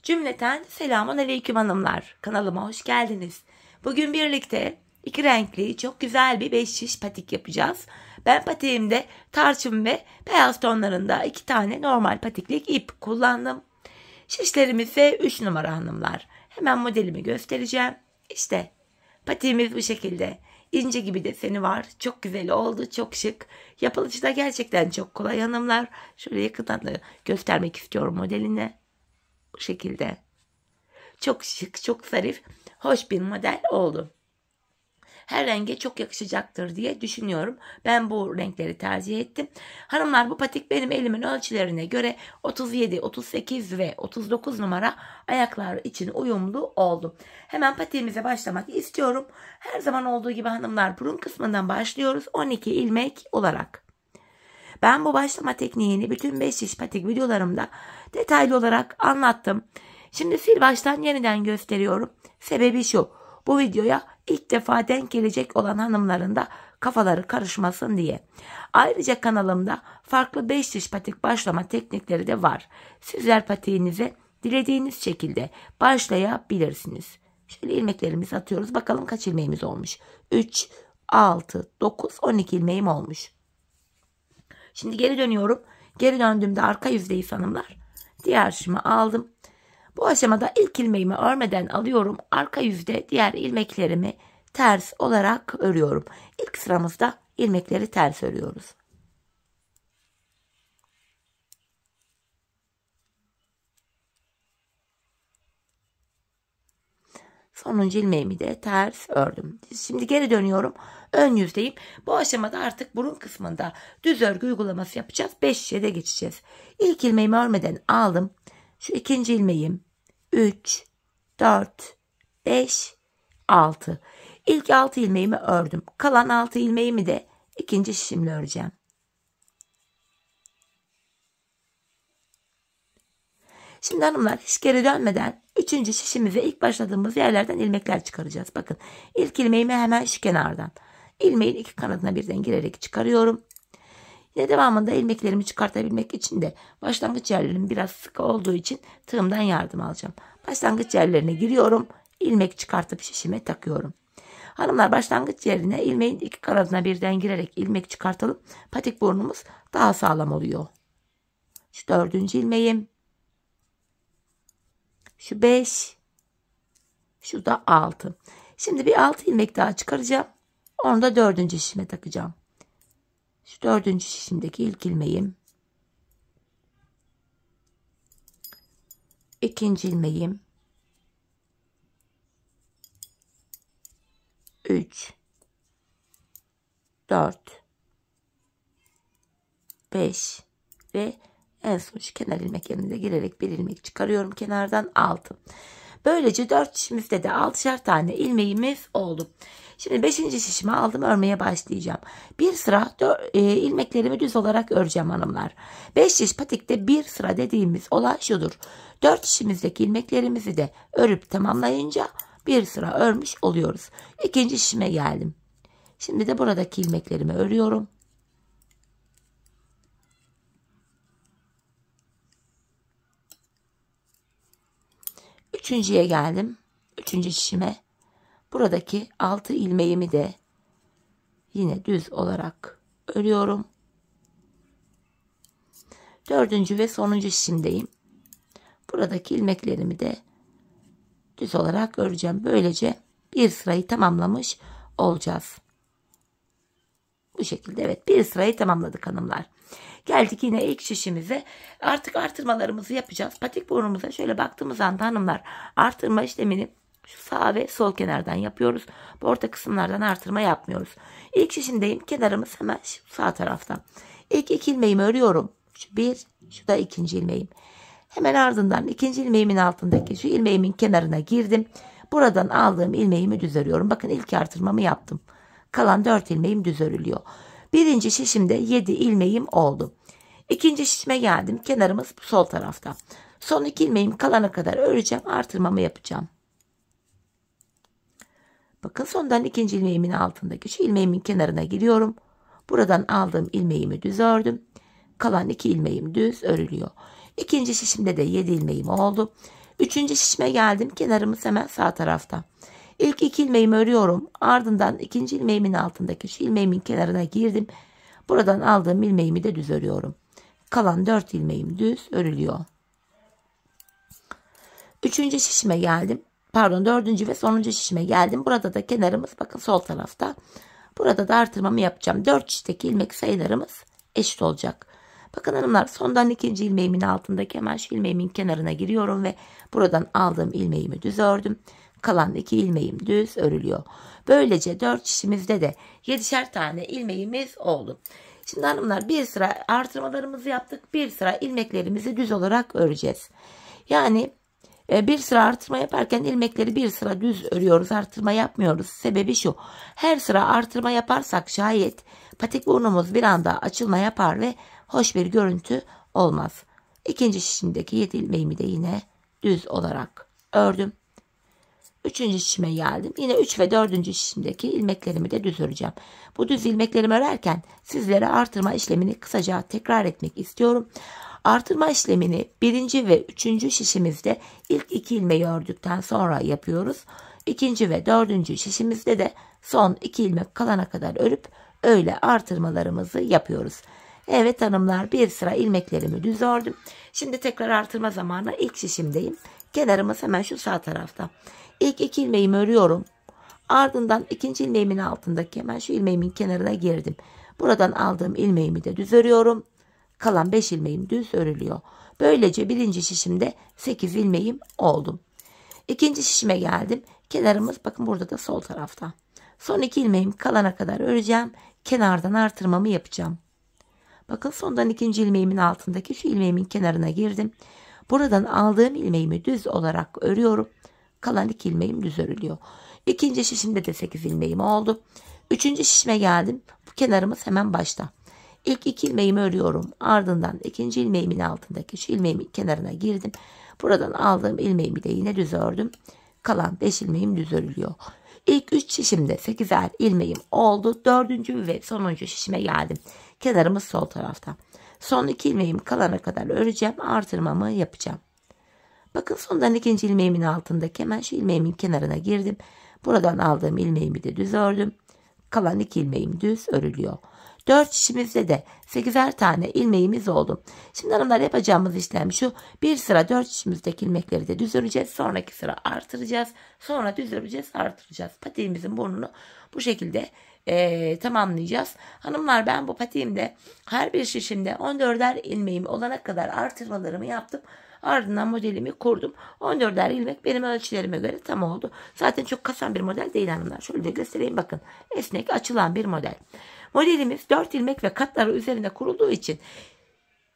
Cümleten selamun aleyküm hanımlar. Kanalıma hoş geldiniz. Bugün birlikte iki renkli çok güzel bir 5 şiş patik yapacağız. Ben patiğimde tarçın ve beyaz tonlarında 2 tane normal patiklik ip kullandım. Şişlerimiz ise 3 numara hanımlar. Hemen modelimi göstereceğim. İşte patiğimiz bu şekilde. İnce gibi deseni var. Çok güzel oldu. Çok şık. Yapılışı da gerçekten çok kolay hanımlar. Şöyle yakından da göstermek istiyorum modelini. Bu şekilde. Çok şık, çok zarif, hoş bir model oldu. Her renge çok yakışacaktır diye düşünüyorum. Ben bu renkleri tercih ettim. Hanımlar, bu patik benim elimin ölçülerine göre 37, 38 ve 39 numara ayaklar için uyumlu oldu. Hemen patiğimize başlamak istiyorum. Her zaman olduğu gibi hanımlar, burun kısmından başlıyoruz 12 ilmek olarak. Ben bu başlama tekniğini bütün 5 şiş patik videolarımda detaylı olarak anlattım. Şimdi sil baştan yeniden gösteriyorum. Sebebi şu: bu videoya ilk defa denk gelecek olan hanımların da kafaları karışmasın diye. Ayrıca kanalımda farklı 5 şiş patik başlama teknikleri de var. Sizler patiğinize dilediğiniz şekilde başlayabilirsiniz. Şöyle ilmeklerimizi atıyoruz. Bakalım kaç ilmeğimiz olmuş. 3, 6, 9, 12 ilmeğim olmuş. Şimdi geri dönüyorum. Geri döndüğümde arka yüzdeyiz hanımlar. Diğer şişimi aldım. Bu aşamada ilk ilmeğimi örmeden alıyorum. Arka yüzde diğer ilmeklerimi ters olarak örüyorum. İlk sıramızda ilmekleri ters örüyoruz. Sonuncu ilmeğimi de ters ördüm. Şimdi geri dönüyorum. Ön yüzdeyim. Bu aşamada artık burun kısmında düz örgü uygulaması yapacağız. 5 şişe de geçeceğiz. İlk ilmeğimi örmeden aldım. Şu ikinci ilmeğim 3, 4, 5, 6. İlk 6 ilmeğimi ördüm. Kalan 6 ilmeğimi de ikinci şişimle öreceğim. Şimdi hanımlar, hiç geri dönmeden 3. şişimize ilk başladığımız yerlerden ilmekler çıkaracağız. Bakın, ilk ilmeğimi hemen şu kenardan. İlmeğin iki kanadına birden girerek çıkarıyorum. Yine devamında ilmeklerimi çıkartabilmek için de başlangıç yerlerim biraz sıkı olduğu için tığımdan yardım alacağım. Başlangıç yerlerine giriyorum. İlmek çıkartıp şişime takıyorum. Hanımlar, başlangıç yerine ilmeğin iki kanadına birden girerek ilmek çıkartalım. Patik burnumuz daha sağlam oluyor. Şu 4. ilmeğim. Şu 5. Şu da 6. Şimdi bir 6 ilmek daha çıkaracağım. Onu da 4. şişime takacağım. Şu 4. şişimdeki ilk ilmeğim. 2. ilmeğim. 3. 4. 5. Ve en son şu kenar ilmek yanına girerek bir ilmek çıkarıyorum kenardan, 6. Böylece 4 şişimizde de 6'şer tane ilmeğimiz oldu. Şimdi 5. şişimi aldım, örmeye başlayacağım. Bir sıra ilmeklerimi düz olarak öreceğim hanımlar. 5 şiş patikte bir sıra dediğimiz olay şudur: 4 şişimizdeki ilmeklerimizi de örüp tamamlayınca bir sıra örmüş oluyoruz. 2. şişime geldim. Şimdi de buradaki ilmeklerimi örüyorum. Üçüncüye geldim. 3. şişime. Buradaki 6 ilmeğimi de yine düz olarak örüyorum. 4. ve sonuncu şişimdeyim. Buradaki ilmeklerimi de düz olarak öreceğim. Böylece bir sırayı tamamlamış olacağız. Bu şekilde, evet, bir sırayı tamamladık hanımlar. Geldik yine ilk şişimize. Artık artırmalarımızı yapacağız. Patik burnumuza şöyle baktığımız anda hanımlar, artırma işlemini şu sağ ve sol kenardan yapıyoruz. Bu orta kısımlardan artırma yapmıyoruz. İlk şişimdeyim. Kenarımız hemen şu sağ tarafta. İlk 2 ilmeğimi örüyorum. Şu 1, şu da 2. ilmeğim. Hemen ardından 2. ilmeğimin altındaki şu ilmeğimin kenarına girdim. Buradan aldığım ilmeğimi düz örüyorum. Bakın, ilk artırmamı yaptım. Kalan 4 ilmeğim düz örülüyor. 1. şişimde 7 ilmeğim oldu. 2. şişime geldim. Kenarımız sol tarafta. Son 2 ilmeğim kalana kadar öreceğim. Artırmamı yapacağım. Bakın, sondan 2. ilmeğimin altındaki şu ilmeğimin kenarına giriyorum. Buradan aldığım ilmeğimi düz ördüm. Kalan 2 ilmeğim düz örülüyor. 2. şişimde de 7 ilmeğim oldu. Üçüncü şişime geldim. Kenarımız hemen sağ tarafta. İlk 2 ilmeğimi örüyorum. Ardından ikinci ilmeğimin altındaki şu ilmeğimin kenarına girdim. Buradan aldığım ilmeğimi de düz örüyorum. Kalan 4 ilmeğim düz örülüyor. Üçüncü şişime geldim. Pardon, dördüncü ve sonuncu şişime geldim. Burada da kenarımız bakın sol tarafta. Burada da artırmamı yapacağım. 4 şişteki ilmek sayılarımız eşit olacak. Bakın hanımlar, sondan ikinci ilmeğimin altındaki hemen şu ilmeğimin kenarına giriyorum ve buradan aldığım ilmeğimi düz ördüm. Kalan 2 ilmeğim düz örülüyor. Böylece 4 şişimizde de 7'şer tane ilmeğimiz oldu. Şimdi hanımlar, bir sıra artırmalarımızı yaptık. Bir sıra ilmeklerimizi düz olarak öreceğiz. Yani bir sıra artırma yaparken ilmekleri bir sıra düz örüyoruz, artırma yapmıyoruz. Sebebi şu: her sıra artırma yaparsak şayet patik burnumuz bir anda açılma yapar ve hoş bir görüntü olmaz. İkinci şişimdeki 7 ilmeğimi de yine düz olarak ördüm. Üçüncü şişime geldim. Yine 3 ve 4. şişimdeki ilmeklerimi de düz öreceğim. Bu düz ilmeklerimi örerken sizlere artırma işlemini kısaca tekrar etmek istiyorum. Artırma işlemini 1. ve 3. şişimizde ilk 2 ilmeği ördükten sonra yapıyoruz. 2. ve 4. şişimizde de son 2 ilmek kalana kadar örüp öyle artırmalarımızı yapıyoruz. Evet hanımlar, bir sıra ilmeklerimi düz ördüm. Şimdi tekrar artırma zamanı. İlk şişimdeyim. Kenarımız hemen şu sağ tarafta. İlk 2 ilmeğimi örüyorum. Ardından ikinci ilmeğimin altındaki hemen şu ilmeğimin kenarına girdim. Buradan aldığım ilmeğimi de düz örüyorum. Kalan 5 ilmeğim düz örülüyor. Böylece birinci şişimde 8 ilmeğim oldu. İkinci şişime geldim. Kenarımız bakın burada da sol tarafta. Son 2 ilmeğim kalana kadar öreceğim. Kenardan artırmamı yapacağım. Bakın sondan ikinci ilmeğimin altındaki şu ilmeğimin kenarına girdim. Buradan aldığım ilmeğimi düz olarak örüyorum. Kalan 2 ilmeğim düz örülüyor. İkinci şişimde de 8 ilmeğim oldu. Üçüncü şişime geldim. Bu kenarımız hemen başta. İlk 2 ilmeğimi örüyorum. Ardından ikinci ilmeğimin altındaki şu ilmeğimin kenarına girdim. Buradan aldığım ilmeğimi de yine düz ördüm. Kalan 5 ilmeğim düz örülüyor. İlk 3 şişimde 8'er ilmeğim oldu. 4. ve sonuncu şişime geldim. Kenarımız sol tarafta. Son 2 ilmeğim kalana kadar öreceğim. Artırmamı yapacağım. Bakın sondan ikinci ilmeğimin altındaki hemen şu ilmeğimin kenarına girdim. Buradan aldığım ilmeğimi de düz ördüm. Kalan 2 ilmeğim düz örülüyor. 4 şişimizde de 8'er tane ilmeğimiz oldu. Şimdi hanımlar, yapacağımız işlem şu: bir sıra 4 şişimizdeki ilmekleri de düz öreceğiz. Sonraki sıra artıracağız. Sonra düz öreceğiz, artıracağız. Patiğimizin burnunu bu şekilde tamamlayacağız. Hanımlar, ben bu patiğimde her bir şişimde 14'er ilmeğim olana kadar artırmalarımı yaptım. Ardından modelimi kurdum. 14'er ilmek benim ölçülerime göre tam oldu. Zaten çok kasan bir model değil hanımlar. Şöyle de göstereyim, bakın. Esnek, açılan bir model. Modelimiz 4 ilmek ve katları üzerine kurulduğu için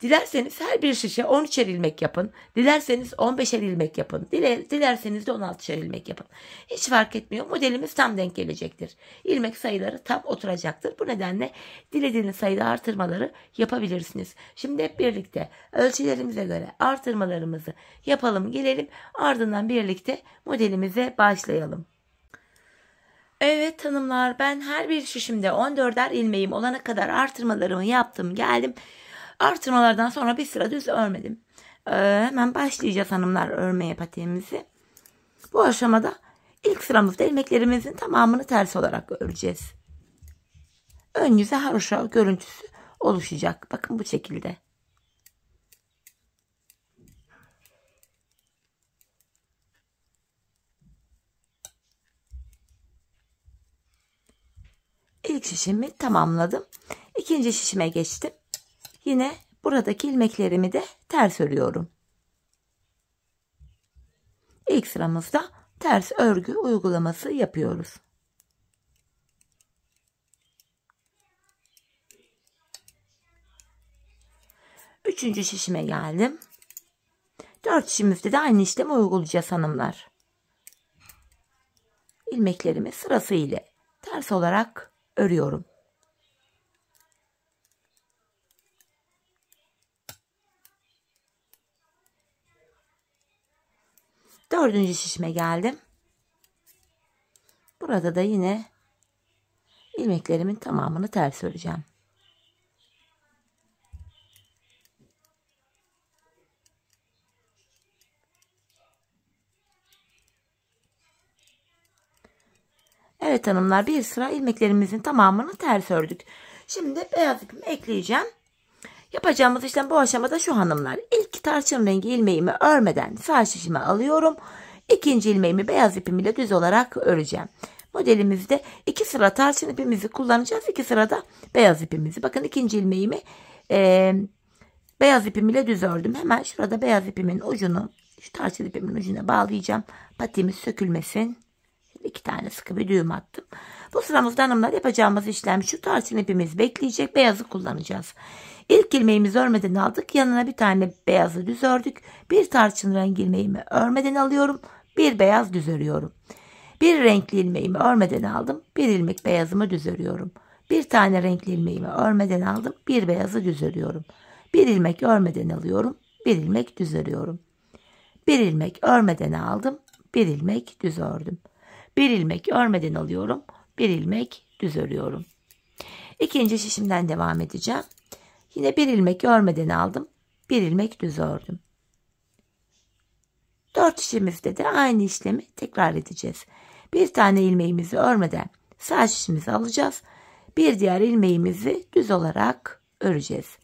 dilerseniz her bir şişe 13'er ilmek yapın. Dilerseniz 15'er ilmek yapın. Dilerseniz de 16'şer ilmek yapın. Hiç fark etmiyor. Modelimiz tam denk gelecektir. İlmek sayıları tam oturacaktır. Bu nedenle dilediğiniz sayıda artırmaları yapabilirsiniz. Şimdi hep birlikte ölçülerimize göre artırmalarımızı yapalım, gelelim. Ardından birlikte modelimize başlayalım. Evet hanımlar, ben her bir şişimde 14'er ilmeğim olana kadar artırmalarımı yaptım, geldim. Artırmalardan sonra bir sıra düz örmedim. Hemen başlayacağız hanımlar örmeye patiğimizi. Bu aşamada ilk sıramızda ilmeklerimizin tamamını ters olarak öreceğiz. Ön yüze haroşa görüntüsü oluşacak. Bakın bu şekilde. İlk şişimi tamamladım. İkinci şişime geçtim. Yine buradaki ilmeklerimi de ters örüyorum. İlk sıramızda ters örgü uygulaması yapıyoruz. Üçüncü şişime geldim. 4 şişimizde de aynı işlemi uygulayacağız hanımlar. İlmeklerimi sırasıyla ters olarak örüyorum. Dördüncü şişime geldim. Burada da yine ilmeklerimin tamamını ters öreceğim. Evet hanımlar, bir sıra ilmeklerimizin tamamını ters ördük. Şimdi beyaz ipimi ekleyeceğim. Yapacağımız işlem bu aşamada şu hanımlar. İlk tarçın rengi ilmeğimi örmeden sağ şişime alıyorum. İkinci ilmeğimi beyaz ipim ile düz olarak öreceğim. Modelimizde 2 sıra tarçın ipimizi kullanacağız. 2 sırada beyaz ipimizi. Bakın ikinci ilmeğimi beyaz ipim ile düz ördüm. Hemen şurada beyaz ipimin ucunu şu tarçın ipimin ucuna bağlayacağım. Patiğimiz sökülmesin. 2 tane sıkı bir düğüm attım. Bu sıramızda hanımlar yapacağımız işlem şu: tarçın ipimiz bekleyecek, beyazı kullanacağız. İlk ilmeğimizi örmeden aldık. Yanına bir tane beyazı düz ördük. Bir tarçın rengi ilmeğimi örmeden alıyorum. Bir beyaz düz örüyorum. Bir renkli ilmeğimi örmeden aldım. Bir ilmek beyazımı düz örüyorum. Bir tane renkli ilmeğimi örmeden aldım. Bir beyazı düz örüyorum. Bir ilmek örmeden alıyorum. Bir ilmek düz örüyorum. Bir ilmek örmeden aldım. Bir ilmek düz ördüm. Bir ilmek örmeden alıyorum. Bir ilmek düz örüyorum. İkinci şişimden devam edeceğim. Yine bir ilmek örmeden aldım. Bir ilmek düz ördüm. 4 şişimizde de aynı işlemi tekrar edeceğiz. Bir tane ilmeğimizi örmeden sağ şişimizi alacağız. Bir diğer ilmeğimizi düz olarak öreceğiz.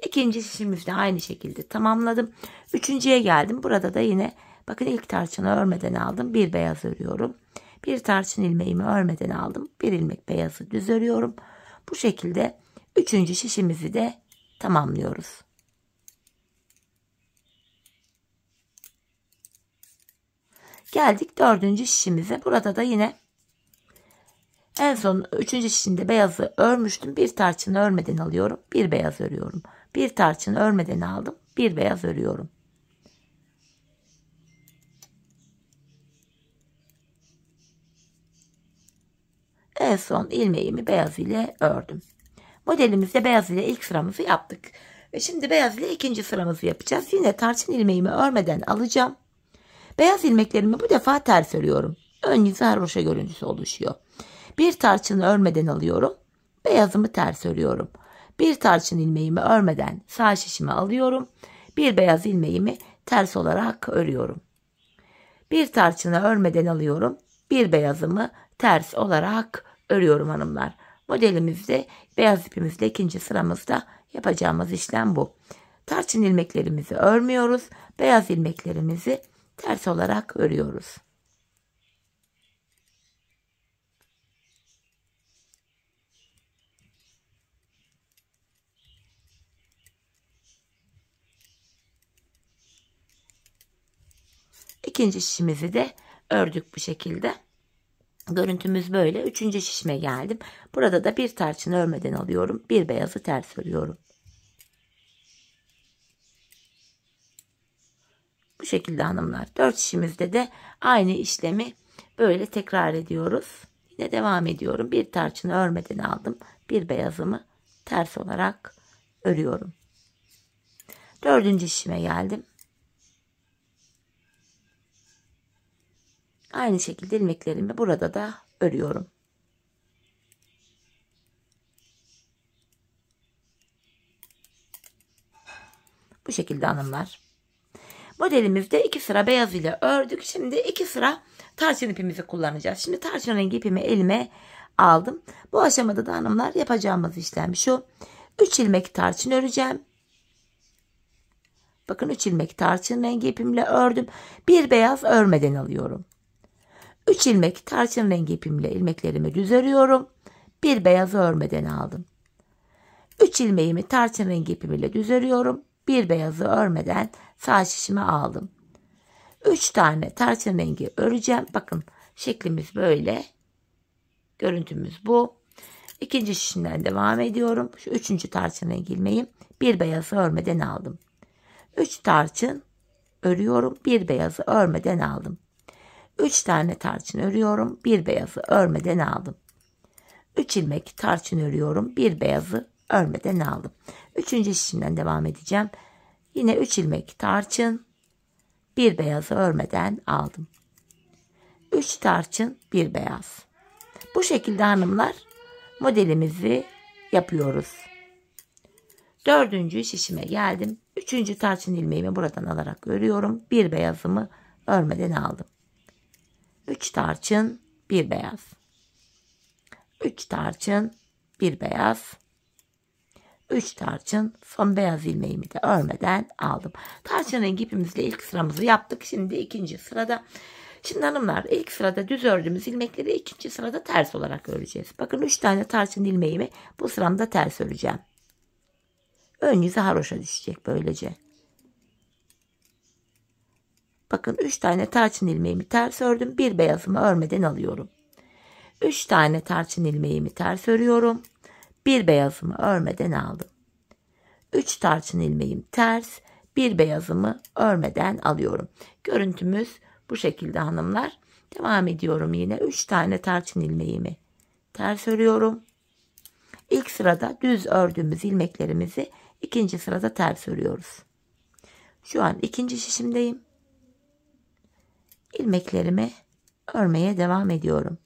İkinci şişimizde aynı şekilde tamamladım. Üçüncüye geldim. Burada da yine bakın ilk tarçını örmeden aldım. Bir beyaz örüyorum. Bir tarçın ilmeğimi örmeden aldım. Bir ilmek beyazı düz örüyorum. Bu şekilde üçüncü şişimizi de tamamlıyoruz. Geldik dördüncü şişimize. Burada da yine en son üçüncü şişimde beyazı örmüştüm. Bir tarçını örmeden alıyorum. Bir beyaz örüyorum. Bir tarçını örmeden aldım. Bir beyaz örüyorum. En son ilmeğimi beyaz ile ördüm. Modelimizde beyaz ile ilk sıramızı yaptık. Ve şimdi beyaz ile ikinci sıramızı yapacağız. Yine tarçın ilmeğimi örmeden alacağım. Beyaz ilmeklerimi bu defa ters örüyorum. Ön yüzü haroşa görüntüsü oluşuyor. Bir tarçını örmeden alıyorum. Beyazımı ters örüyorum. Bir tarçın ilmeğimi örmeden sağ şişime alıyorum. Bir beyaz ilmeğimi ters olarak örüyorum. Bir tarçını örmeden alıyorum. Bir beyazımı ters olarak örüyorum hanımlar. Modelimizde beyaz ipimizle ikinci sıramızda yapacağımız işlem bu. Tarçın ilmeklerimizi örmüyoruz. Beyaz ilmeklerimizi ters olarak örüyoruz. İkinci şişimizi de ördük bu şekilde. Görüntümüz böyle. Üçüncü şişime geldim. Burada da bir tarçın örmeden alıyorum. Bir beyazı ters örüyorum. Bu şekilde hanımlar. 4 şişimizde de aynı işlemi böyle tekrar ediyoruz. Yine devam ediyorum. Bir tarçını örmeden aldım. Bir beyazımı ters olarak örüyorum. 4. şişime geldim. Aynı şekilde ilmeklerimi burada da örüyorum. Bu şekilde hanımlar. Modelimizde 2 sıra beyaz ile ördük. Şimdi 2 sıra tarçın ipimizi kullanacağız. Şimdi tarçın rengi ipimi elime aldım. Bu aşamada da hanımlar yapacağımız işlem şu: 3 ilmek tarçın öreceğim. Bakın 3 ilmek tarçın rengi ipimle ördüm. Bir beyaz örmeden alıyorum. 3 ilmek tarçın rengi ipimle ilmeklerimi düz örüyorum. Bir beyazı örmeden aldım. 3 ilmeğimi tarçın rengi ipimle düz örüyorum. Bir beyazı örmeden sağ şişime aldım. 3 tane tarçın rengi öreceğim. Bakın şeklimiz böyle. Görüntümüz bu. İkinci şişimden devam ediyorum. Şu 3. tarçın rengi ilmeğim. Bir beyazı örmeden aldım. 3 tarçın örüyorum. Bir beyazı örmeden aldım. 3 tane tarçın örüyorum. Bir beyazı örmeden aldım. 3 ilmek tarçın örüyorum. Bir beyazı örmeden aldım. 3. şişimden devam edeceğim. Yine 3 ilmek tarçın, bir beyazı örmeden aldım. 3 tarçın, bir beyaz. Bu şekilde hanımlar modelimizi yapıyoruz. 4. şişime geldim. 3. tarçın ilmeğimi buradan alarak örüyorum. Bir beyazımı örmeden aldım. 3 tarçın, bir beyaz. 3 tarçın, bir beyaz, 3 tarçın, son beyaz ilmeğimi de örmeden aldım. Tarçın rengi ipimizle ilk sıramızı yaptık. Şimdi ikinci sırada. Şimdi hanımlar, ilk sırada düz ördüğümüz ilmekleri ikinci sırada ters olarak öreceğiz. Bakın 3 tane tarçın ilmeğimi bu sıramda ters öreceğim. Ön yüzü haroşa düşecek böylece. Bakın 3 tane tarçın ilmeğimi ters ördüm. Bir beyazımı örmeden alıyorum. 3 tane tarçın ilmeğimi ters örüyorum. Bir beyazımı örmeden aldım. 3 tarçın ilmeğim ters, bir beyazımı örmeden alıyorum. Görüntümüz bu şekilde hanımlar. Devam ediyorum yine. 3 tane tarçın ilmeğimi ters örüyorum. İlk sırada düz ördüğümüz ilmeklerimizi ikinci sırada ters örüyoruz. Şu an ikinci şişimdeyim. İlmeklerimi örmeye devam ediyorum.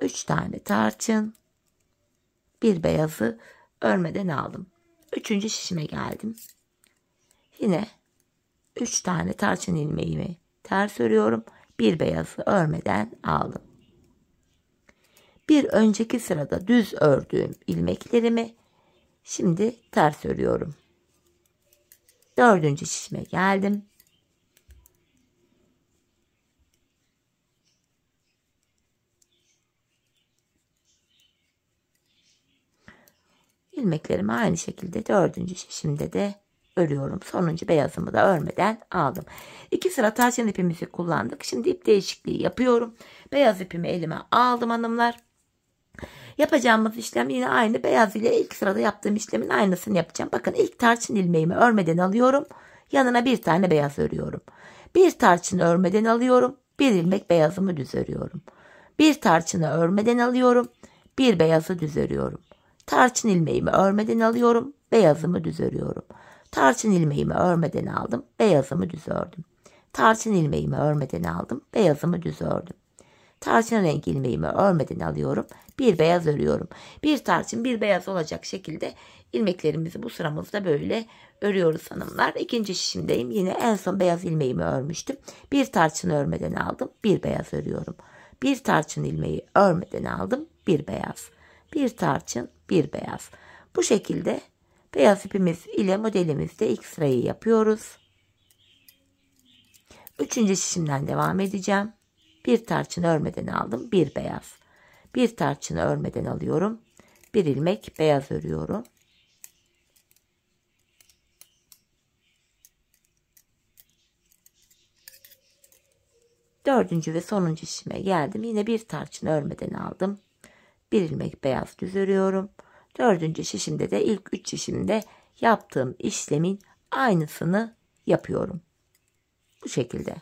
3 tane tarçın, bir beyazı örmeden aldım. Üçüncü şişime geldim. Yine 3 tane tarçın ilmeğimi ters örüyorum. Bir beyazı örmeden aldım. Bir önceki sırada düz ördüğüm ilmeklerimi şimdi ters örüyorum. Dördüncü şişime geldim. İlmeklerimi aynı şekilde dördüncü şişimde de örüyorum. Sonuncu beyazımı da örmeden aldım. 2 sıra tarçın ipimizi kullandık. Şimdi ip değişikliği yapıyorum. Beyaz ipimi elime aldım hanımlar. Yapacağımız işlem yine aynı. Beyaz ile ilk sırada yaptığım işlemin aynısını yapacağım. Bakın ilk tarçın ilmeğimi örmeden alıyorum. Yanına bir tane beyaz örüyorum. Bir tarçını örmeden alıyorum. Bir ilmek beyazımı düz örüyorum. Bir tarçını örmeden alıyorum. Bir beyazı düz örüyorum. Tarçın ilmeğimi örmeden alıyorum. Beyazımı düz örüyorum. Tarçın ilmeğimi örmeden aldım. Beyazımı düz ördüm. Tarçın ilmeğimi örmeden aldım. Beyazımı düz ördüm. Tarçın rengi ilmeğimi örmeden alıyorum. Bir beyaz örüyorum. Bir tarçın bir beyaz olacak şekilde ilmeklerimizi bu sıramızda böyle örüyoruz hanımlar. İkinci şişimdeyim. Yine en son beyaz ilmeğimi örmüştüm. Bir tarçın örmeden aldım. Bir beyaz örüyorum. Bir tarçın ilmeği örmeden aldım. Bir beyaz. Bir tarçın, bir beyaz. Bu şekilde beyaz ipimiz ile modelimizde ilk sırayı yapıyoruz. Üçüncü şişimden devam edeceğim. Bir tarçın örmeden aldım. Bir beyaz. Bir tarçını örmeden alıyorum. Bir ilmek beyaz örüyorum. Dördüncü ve sonuncu şişime geldim. Yine bir tarçın örmeden aldım. Bir ilmek beyaz düz örüyorum. Dördüncü şişimde de ilk 3 şişimde yaptığım işlemin aynısını yapıyorum. Bu şekilde.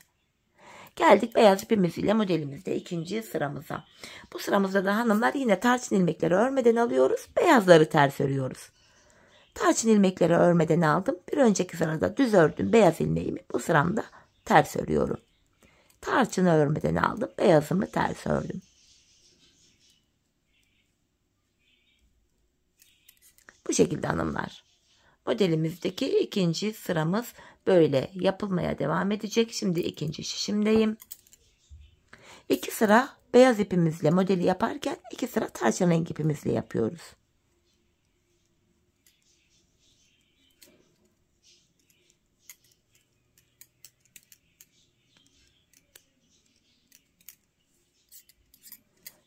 Geldik beyaz ipimiz ile modelimizde ikinci sıramıza. Bu sıramızda da hanımlar yine tarçın ilmekleri örmeden alıyoruz. Beyazları ters örüyoruz. Tarçın ilmekleri örmeden aldım. Bir önceki sırada düz ördüm beyaz ilmeğimi bu sıramda ters örüyorum. Tarçını örmeden aldım. Beyazımı ters ördüm. Bu şekilde hanımlar. Modelimizdeki ikinci sıramız böyle yapılmaya devam edecek. Şimdi ikinci şişimdeyim. 2 sıra beyaz ipimizle modeli yaparken 2 sıra tarçın rengi ipimizle yapıyoruz.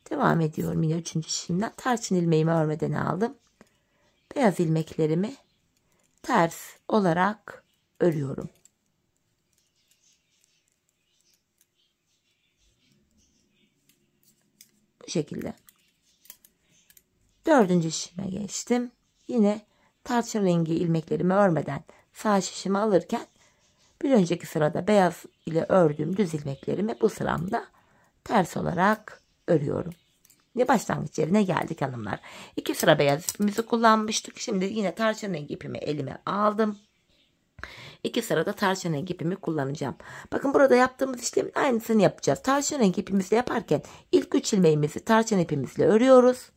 Devam ediyorum yine 3. şişimden. Tarçın ilmeğimi örmeden aldım. Beyaz ilmeklerimi ters olarak örüyorum. Bu şekilde. 4. şişime geçtim. Yine tarçın rengi ilmeklerimi örmeden sağ şişimi alırken bir önceki sırada beyaz ile ördüğüm düz ilmeklerimi bu sıramda ters olarak örüyorum. Ve başlangıç yerine geldik hanımlar. 2 sıra beyaz ipimizi kullanmıştık. Şimdi yine tarçın rengi ipimi elime aldım. 2 sırada tarçın rengi ipimi kullanacağım. Bakın burada yaptığımız işlemin aynısını yapacağız. Tarçın rengi ipimizle yaparken ilk 3 ilmeğimizi tarçın ipimizle örüyoruz.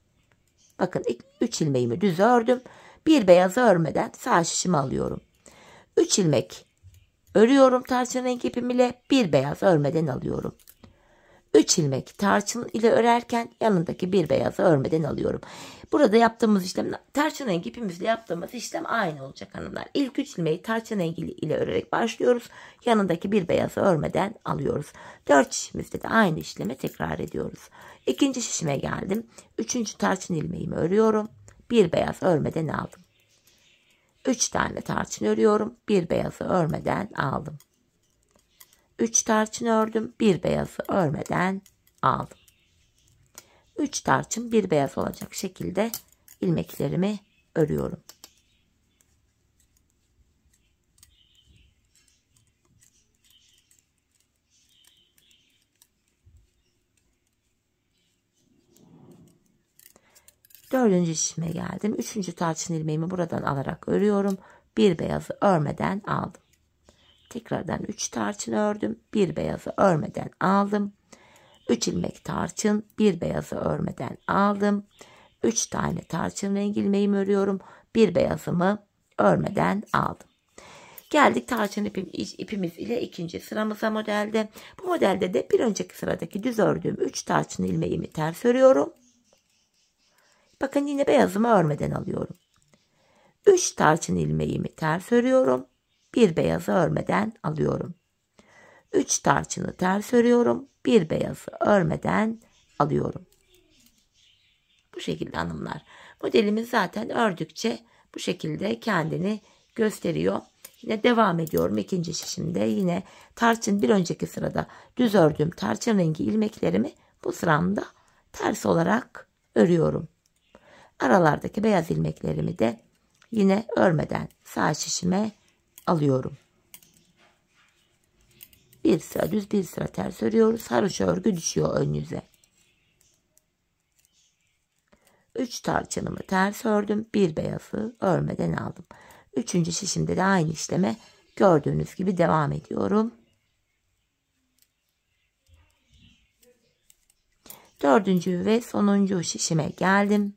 Bakın ilk 3 ilmeğimi düz ördüm. Bir beyazı örmeden sağ şişimi alıyorum. 3 ilmek örüyorum tarçın rengi ipim ile bir beyaz örmeden alıyorum. 3 ilmek tarçın ile örerken yanındaki bir beyazı örmeden alıyorum. Burada yaptığımız işlem, tarçın rengi ipimizle yaptığımız işlem aynı olacak hanımlar. İlk 3 ilmeği tarçın rengi ile örerek başlıyoruz. Yanındaki bir beyazı örmeden alıyoruz. 4 şişimizde de aynı işlemi tekrar ediyoruz. İkinci şişime geldim. 3. tarçın ilmeğimi örüyorum. Bir beyaz örmeden aldım. 3 tane tarçın örüyorum. Bir beyazı örmeden aldım. 3 tarçın ördüm. Bir beyazı örmeden aldım. 3 tarçın bir beyaz olacak şekilde ilmeklerimi örüyorum. Dördüncü şişime geldim. 3. tarçın ilmeğimi buradan alarak örüyorum. Bir beyazı örmeden aldım. Tekrardan 3 tarçın ördüm. Bir beyazı örmeden aldım. 3 ilmek tarçın, bir beyazı örmeden aldım. 3 tane tarçın rengi ilmeğimi örüyorum. Bir beyazımı örmeden aldım. Geldik tarçın ipimiz ile ikinci sıramıza modelde. Bu modelde de bir önceki sıradaki düz ördüğüm 3 tarçın ilmeğimi ters örüyorum. Bakın yine beyazımı örmeden alıyorum. 3 tarçın ilmeğimi ters örüyorum. Bir beyazı örmeden alıyorum. 3 tarçını ters örüyorum. Bir beyazı örmeden alıyorum. Bu şekilde hanımlar. Modelimiz zaten ördükçe bu şekilde kendini gösteriyor. Yine devam ediyorum. İkinci şişimde yine tarçın, bir önceki sırada düz ördüğüm tarçın rengi ilmeklerimi bu sıramda ters olarak örüyorum. Aralardaki beyaz ilmeklerimi de yine örmeden sağ şişime alıyorum. Bir sıra düz, bir sıra ters örüyoruz. Haroşa örgü düşüyor ön yüze. 3 tarçınımı ters ördüm. Bir beyazı örmeden aldım. 3. şişimde de aynı işleme gördüğünüz gibi devam ediyorum. 4. ve sonuncu şişime geldim.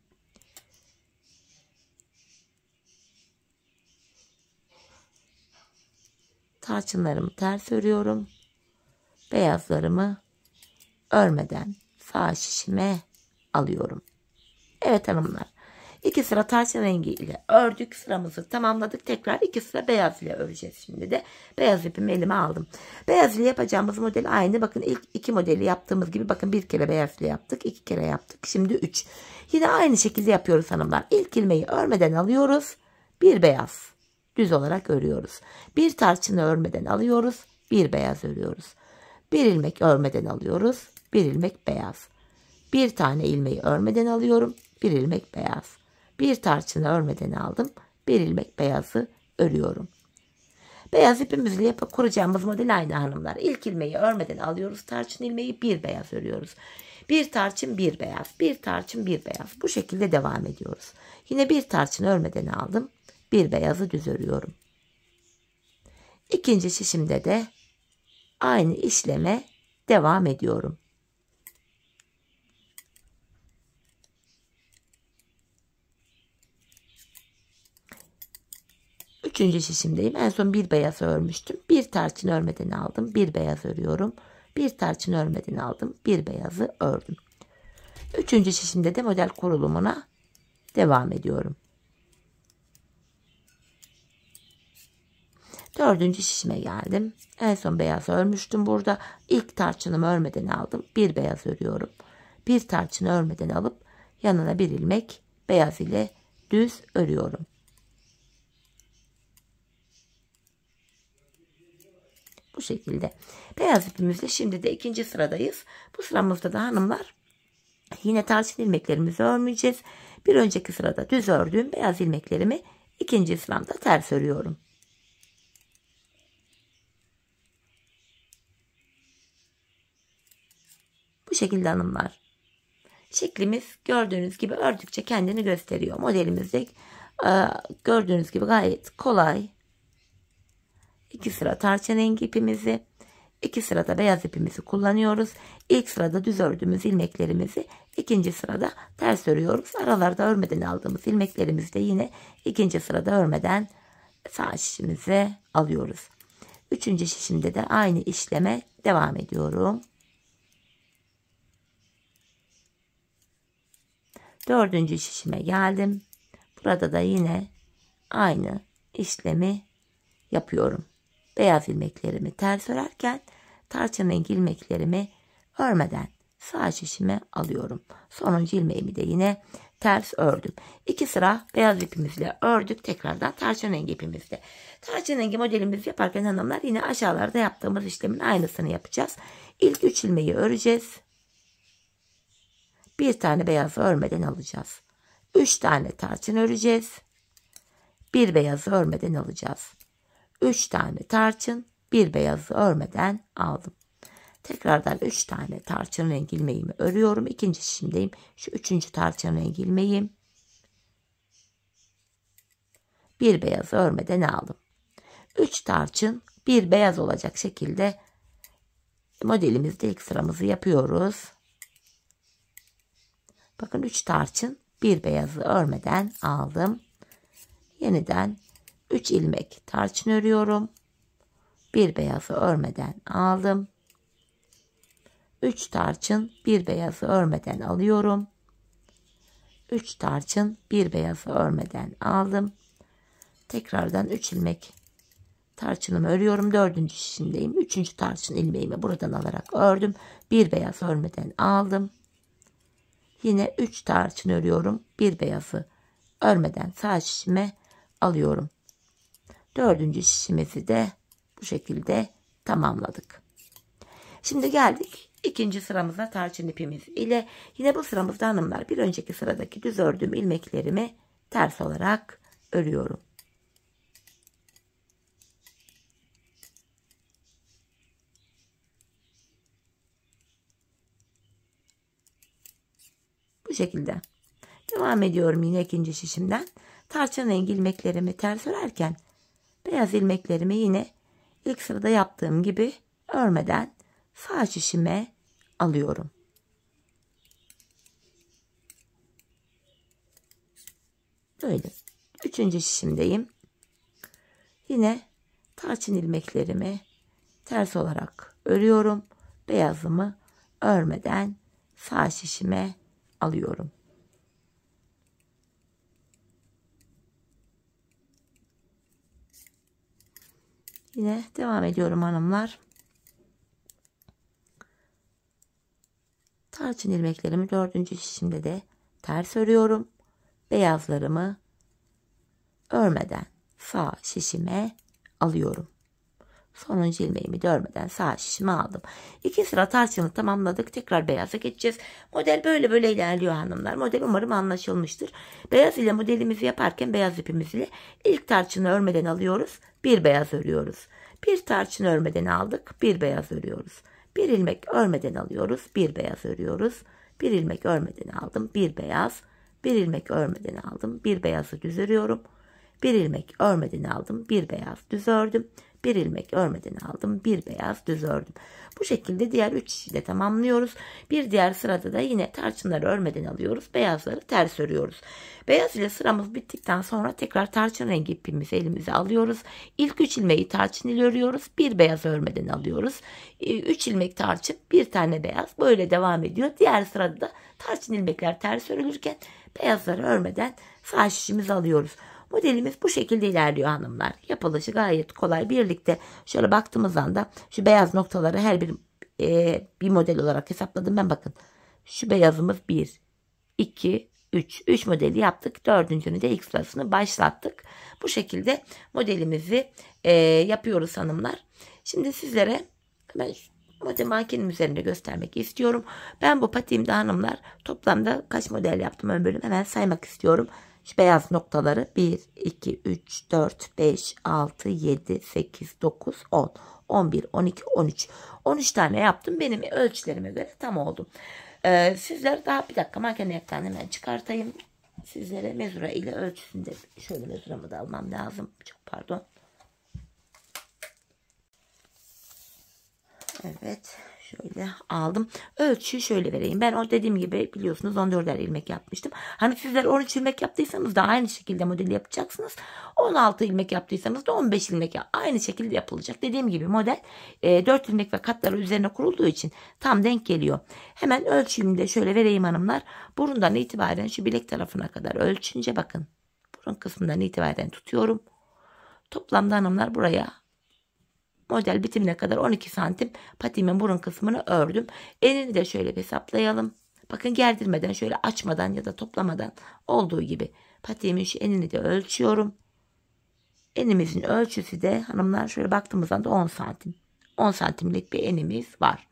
Tarçınlarımı ters örüyorum. Beyazlarımı örmeden sağ şişime alıyorum. Evet hanımlar. 2 sıra tarçın rengi ile ördük. Sıramızı tamamladık. Tekrar 2 sıra beyaz ile öreceğiz. Şimdi de beyaz ipimi elime aldım. Beyaz ile yapacağımız model aynı. Bakın ilk 2 modeli yaptığımız gibi, bakın bir kere beyaz ile yaptık. 2 kere yaptık. Şimdi 3. Yine aynı şekilde yapıyoruz hanımlar. İlk ilmeği örmeden alıyoruz. Bir beyaz düz olarak örüyoruz. Bir tarçını örmeden alıyoruz. Bir beyaz örüyoruz. Bir ilmek örmeden alıyoruz. Bir ilmek beyaz. Bir tane ilmeği örmeden alıyorum. Bir ilmek beyaz. Bir tarçını örmeden aldım. Bir ilmek beyazı örüyorum. Beyaz ipimizle kuracağımız model aynı hanımlar. İlk ilmeği örmeden alıyoruz. Tarçın ilmeği, bir beyaz örüyoruz. Bir tarçın, bir beyaz. Bir tarçın, bir beyaz. Bu şekilde devam ediyoruz. Yine bir tarçın örmeden aldım. Bir beyazı düz örüyorum. İkinci şişimde de aynı işleme devam ediyorum. Üçüncü şişimdeyim. En son bir beyaz örmüştüm. Bir tarçın örmeden aldım. Bir beyaz örüyorum. Bir tarçın örmeden aldım. Bir beyazı ördüm. Üçüncü şişimde de model kurulumuna devam ediyorum. Dördüncü şişime geldim. En son beyaz örmüştüm burada. İlk tarçınımı örmeden aldım. Bir beyaz örüyorum. Bir tarçını örmeden alıp yanına bir ilmek beyaz ile düz örüyorum. Bu şekilde. Beyaz ipimizle şimdi de ikinci sıradayız. Bu sıramızda da hanımlar yine tarçın ilmeklerimizi örmeyeceğiz. Bir önceki sırada düz ördüğüm beyaz ilmeklerimi ikinci sıramda ters örüyorum. Bu şekilde hanımlar. Şeklimiz gördüğünüz gibi ördükçe kendini gösteriyor. Modelimizde gördüğünüz gibi gayet kolay. 2 sıra tarçın rengi ipimizi, 2 sırada beyaz ipimizi kullanıyoruz. İlk sırada düz ördüğümüz ilmeklerimizi ikinci sırada ters örüyoruz. Aralarda örmeden aldığımız ilmeklerimizi de yine ikinci sırada örmeden sağ şişimize alıyoruz. Üçüncü şişimde de aynı işleme devam ediyorum. Dördüncü şişime geldim. Burada da yine aynı işlemi yapıyorum. Beyaz ilmeklerimi ters örerken tarçın rengi ilmeklerimi örmeden sağ şişime alıyorum. Sonuncu ilmeğimi de yine ters ördüm. 2 sıra beyaz ipimizle ördük. Tekrardan tarçın rengi ipimizle. Tarçın rengi modelimizi yaparken hanımlar yine aşağılarda yaptığımız işlemin aynısını yapacağız. İlk 3 ilmeği öreceğiz. Bir tane beyazı örmeden alacağız. 3 tane tarçın öreceğiz. Bir beyazı örmeden alacağız. 3 tane tarçın, bir beyazı örmeden aldım. Tekrardan 3 tane tarçın rengi ilmeğimi örüyorum. İkinci şişimdeyim. Şu 3. tarçın rengi ilmeğim. Bir beyazı örmeden aldım. 3 tarçın, bir beyaz olacak şekilde modelimizde ilk sıramızı yapıyoruz. Bakın 3 tarçın, bir beyazı örmeden aldım. Yeniden 3 ilmek tarçın örüyorum. Bir beyazı örmeden aldım. 3 tarçın, bir beyazı örmeden alıyorum. 3 tarçın, bir beyazı örmeden aldım. Tekrardan 3 ilmek tarçınımı örüyorum. 4. şişimdeyim. 3. tarçın ilmeğimi buradan alarak ördüm. Bir beyaz örmeden aldım. Yine 3 tarçın örüyorum. Bir beyazı örmeden sağ şişime alıyorum. 4. şişimizi de bu şekilde tamamladık. Şimdi geldik ikinci sıramıza tarçın ipimiz ile. Yine bu sıramızda hanımlar bir önceki sıradaki düz ördüğüm ilmeklerimi ters olarak örüyorum. Bu şekilde. Devam ediyorum yine ikinci şişimden. Tarçın rengi ilmeklerimi ters örerken beyaz ilmeklerimi yine ilk sırada yaptığım gibi örmeden sağ şişime alıyorum. Böyle. 3. şişimdeyim. Yine tarçın ilmeklerimi ters olarak örüyorum. Beyazımı örmeden sağ şişime alıyorum. Yine devam ediyorum hanımlar. Tarçın ilmeklerimi 4. şişimde de ters örüyorum. Beyazlarımı örmeden sağ şişime alıyorum. Sonuncu ilmeğimi de örmeden sağ şişime aldım. 2 sıra tarçını tamamladık. Tekrar beyaza geçeceğiz. Model böyle ilerliyor hanımlar. Model umarım anlaşılmıştır. Beyaz ile modelimizi yaparken beyaz ipimizle ilk tarçını örmeden alıyoruz. Bir beyaz örüyoruz. Bir tarçın örmeden aldık. Bir beyaz örüyoruz. Bir ilmek örmeden alıyoruz. Bir beyaz örüyoruz. Bir ilmek örmeden aldım. Bir beyaz. Bir ilmek örmeden aldım. Bir beyazı düz örüyorum. Bir ilmek örmeden aldım. Bir beyaz düz ördüm. Bir ilmek örmeden aldım. Bir beyaz düz ördüm. Bu şekilde diğer 3 işi de tamamlıyoruz. Bir diğer sırada da yine tarçınları örmeden alıyoruz. Beyazları ters örüyoruz. Beyaz ile sıramız bittikten sonra tekrar tarçın rengi ipimizi elimize alıyoruz. İlk 3 ilmeği tarçın ile örüyoruz. Bir beyaz örmeden alıyoruz. 3 ilmek tarçın, bir tane beyaz. Böyle devam ediyor. Diğer sırada da tarçın ilmekler ters örülürken beyazları örmeden sağ şişimizi alıyoruz. Modelimiz bu şekilde ilerliyor hanımlar. Yapılışı gayet kolay. Birlikte şöyle baktığımız anda şu beyaz noktaları her bir model olarak hesapladım. Ben bakın. Şu beyazımız 1, 2, 3. 3 modeli yaptık. Dördüncünü de ilk sırasını başlattık. Bu şekilde modelimizi yapıyoruz hanımlar. Şimdi sizlere ben model makinenin üzerinde göstermek istiyorum. Ben bu patiğimde hanımlar toplamda kaç model yaptım ön bölüm hemen saymak istiyorum. Şu beyaz noktaları 1, 2, 3, 4, 5, 6, 7, 8, 9, 10, 11, 12, 13. 13 tane yaptım. Benim ölçülerime göre tam oldu. Sizler daha bir dakika makine ekranı hemen çıkartayım. Sizlere mezura ile ölçüsünde şöyle mezuramı da almam lazım. Çok pardon. Evet. Şöyle aldım. Ölçüyü şöyle vereyim. Ben o dediğim gibi biliyorsunuz 14'er ilmek yapmıştım. Hani sizler 13 ilmek yaptıysanız da aynı şekilde modeli yapacaksınız. 16 ilmek yaptıysanız da 15 ilmek aynı şekilde yapılacak. Dediğim gibi model 4 ilmek ve katları üzerine kurulduğu için tam denk geliyor. Hemen ölçümü de şöyle vereyim hanımlar. Burundan itibaren şu bilek tarafına kadar ölçünce bakın. Burun kısmından itibaren tutuyorum. Toplamda hanımlar buraya model bitimine kadar 12 santim patiğimin burun kısmını ördüm. Enini de şöyle bir hesaplayalım. Bakın gerdirmeden, şöyle açmadan ya da toplamadan olduğu gibi patiğimin şu enini de ölçüyorum. Enimizin ölçüsü de hanımlar şöyle baktığımızda da 10 santim. 10 santimlik bir enimiz var.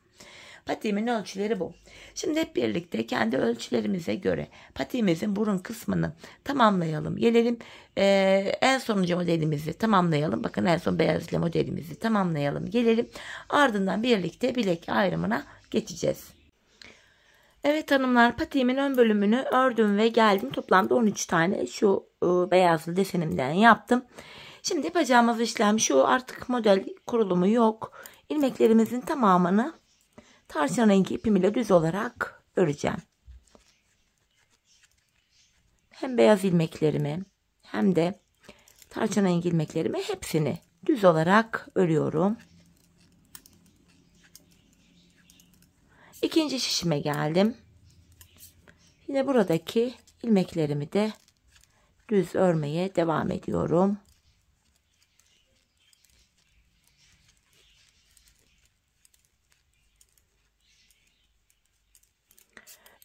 Patiğimin ölçüleri bu. Şimdi hep birlikte kendi ölçülerimize göre patiğimizin burun kısmını tamamlayalım. Gelelim en sonuncu modelimizi tamamlayalım. Bakın en son beyaz ile modelimizi tamamlayalım. Gelelim ardından birlikte bilek ayrımına geçeceğiz. Evet hanımlar, patiğimin ön bölümünü ördüm ve geldim. Toplamda 13 tane şu beyazlı desenimden yaptım. Şimdi yapacağımız işlem şu: artık model kurulumu yok. İlmeklerimizin tamamını tavşan rengi ipim ile düz olarak öreceğim. Hem beyaz ilmeklerimi hem de tavşan rengi ilmeklerimi hepsini düz olarak örüyorum. İkinci şişime geldim. Yine buradaki ilmeklerimi de düz örmeye devam ediyorum.